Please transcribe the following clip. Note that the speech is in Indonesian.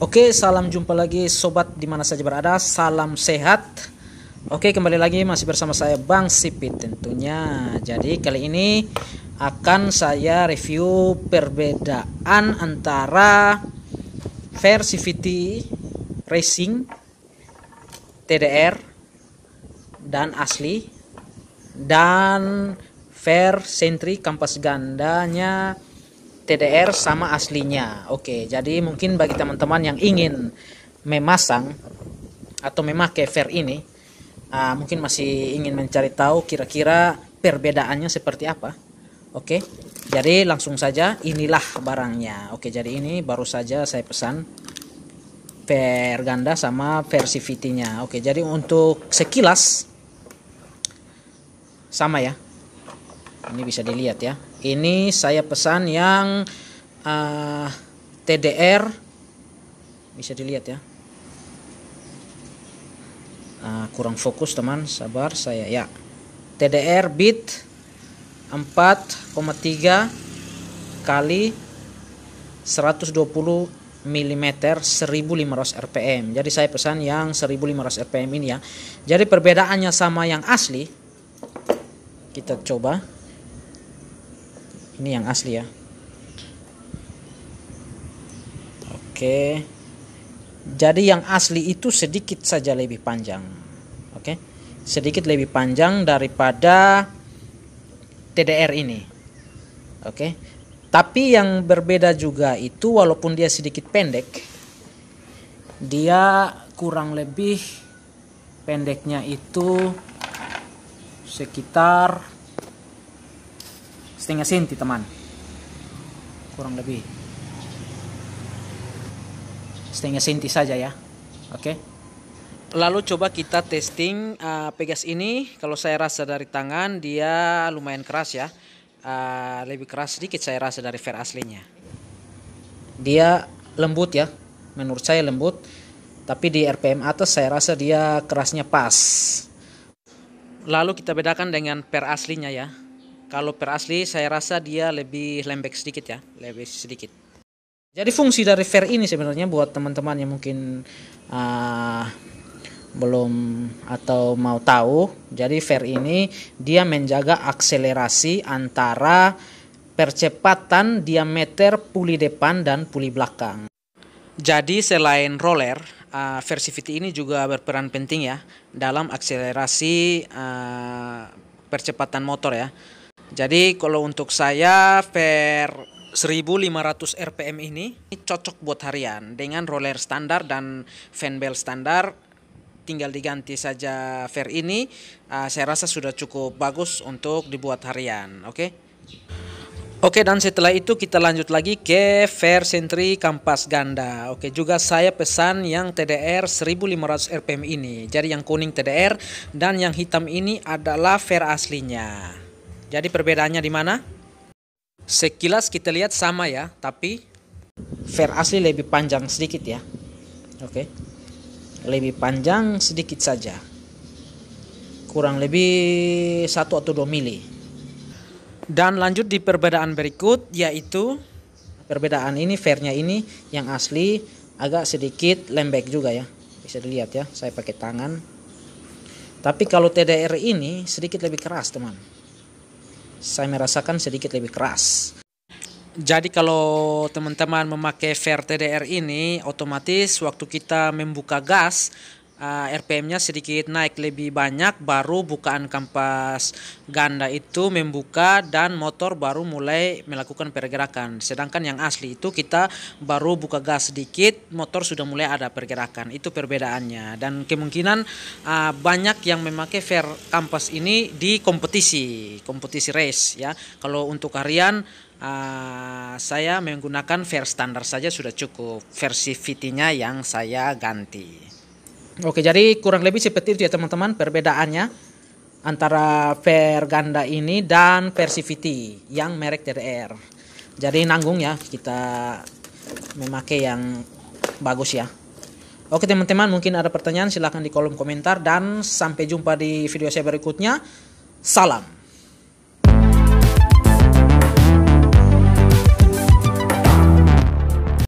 Oke, salam jumpa lagi sobat di mana saja berada. Salam sehat. Oke, kembali lagi masih bersama saya Bang Sipit tentunya. Jadi kali ini akan saya review perbedaan antara Versivity Racing TDR dan asli dan Ver Sentry kampas gandanya TDR sama aslinya. Oke, jadi mungkin bagi teman-teman yang ingin memasang atau memakai Ver ini, mungkin masih ingin mencari tahu kira-kira perbedaannya seperti apa. Oke, jadi langsung saja inilah barangnya. Oke, jadi ini baru saja saya pesan Ver ganda sama Versivity-nya. Oke, jadi untuk sekilas sama ya. Ini bisa dilihat ya. Ini saya pesan yang TDR, bisa dilihat ya. Kurang fokus teman, sabar saya ya. TDR bit 4,3 kali 120 mm 1500 rpm. Jadi saya pesan yang 1500 rpm ini ya. Jadi perbedaannya sama yang asli, kita coba. Ini yang asli ya. Oke. Jadi yang asli itu sedikit saja lebih panjang. Oke. Sedikit lebih panjang daripada TDR ini. Oke. Tapi yang berbeda juga itu walaupun dia sedikit pendek, dia kurang lebih pendeknya itu sekitar setengah senti teman, kurang lebih setengah senti saja ya. Oke, lalu coba kita testing Pegas ini. Kalau saya rasa dari tangan dia lumayan keras ya, lebih keras sedikit saya rasa dari Ver aslinya. Dia lembut ya, menurut saya lembut, tapi di RPM atas saya rasa dia kerasnya pas. Lalu kita bedakan dengan Ver aslinya ya. Kalau Per asli saya rasa dia lebih lembek sedikit ya, lebih sedikit. Jadi fungsi dari Ver ini sebenarnya buat teman-teman yang mungkin belum atau mau tahu. Jadi Ver ini dia menjaga akselerasi antara percepatan diameter puli depan dan puli belakang. Jadi selain roller, Versivity ini juga berperan penting ya dalam akselerasi percepatan motor ya. Jadi kalau untuk saya Ver 1500 rpm ini cocok buat harian dengan roller standar dan fan bell standar. Tinggal diganti saja Ver ini, saya rasa sudah cukup bagus untuk dibuat harian. Oke, dan setelah itu kita lanjut lagi ke Ver Sentry kampas ganda. Oke, juga saya pesan yang TDR 1500 rpm ini. Jadi yang kuning TDR dan yang hitam ini adalah Ver aslinya. Jadi perbedaannya di mana? Sekilas kita lihat sama ya, tapi Ver asli lebih panjang sedikit ya. Oke. Lebih panjang sedikit saja. Kurang lebih 1 atau 2 mili. Dan lanjut di perbedaan berikut, yaitu perbedaan ini Vernya ini yang asli agak sedikit lembek juga ya. Bisa dilihat ya, saya pakai tangan. Tapi kalau TDR ini sedikit lebih keras teman. Saya merasakan sedikit lebih keras. Jadi kalau teman-teman memakai Ver TDR ini, otomatis waktu kita membuka gas, RPM-nya sedikit naik lebih banyak, baru bukaan kampas ganda itu membuka dan motor baru mulai melakukan pergerakan. Sedangkan yang asli itu kita baru buka gas sedikit, motor sudah mulai ada pergerakan. Itu perbedaannya. Dan kemungkinan banyak yang memakai Ver kampas ini di kompetisi race ya. Kalau untuk harian saya menggunakan Ver standar saja sudah cukup. Versivity-nya yang saya ganti. Oke, jadi kurang lebih seperti itu ya teman-teman perbedaannya antara Ver ganda ini dan Versivity yang merek TDR. Jadi nanggung ya kita memakai yang bagus ya. Oke teman-teman, mungkin ada pertanyaan silahkan di kolom komentar dan sampai jumpa di video saya berikutnya. Salam.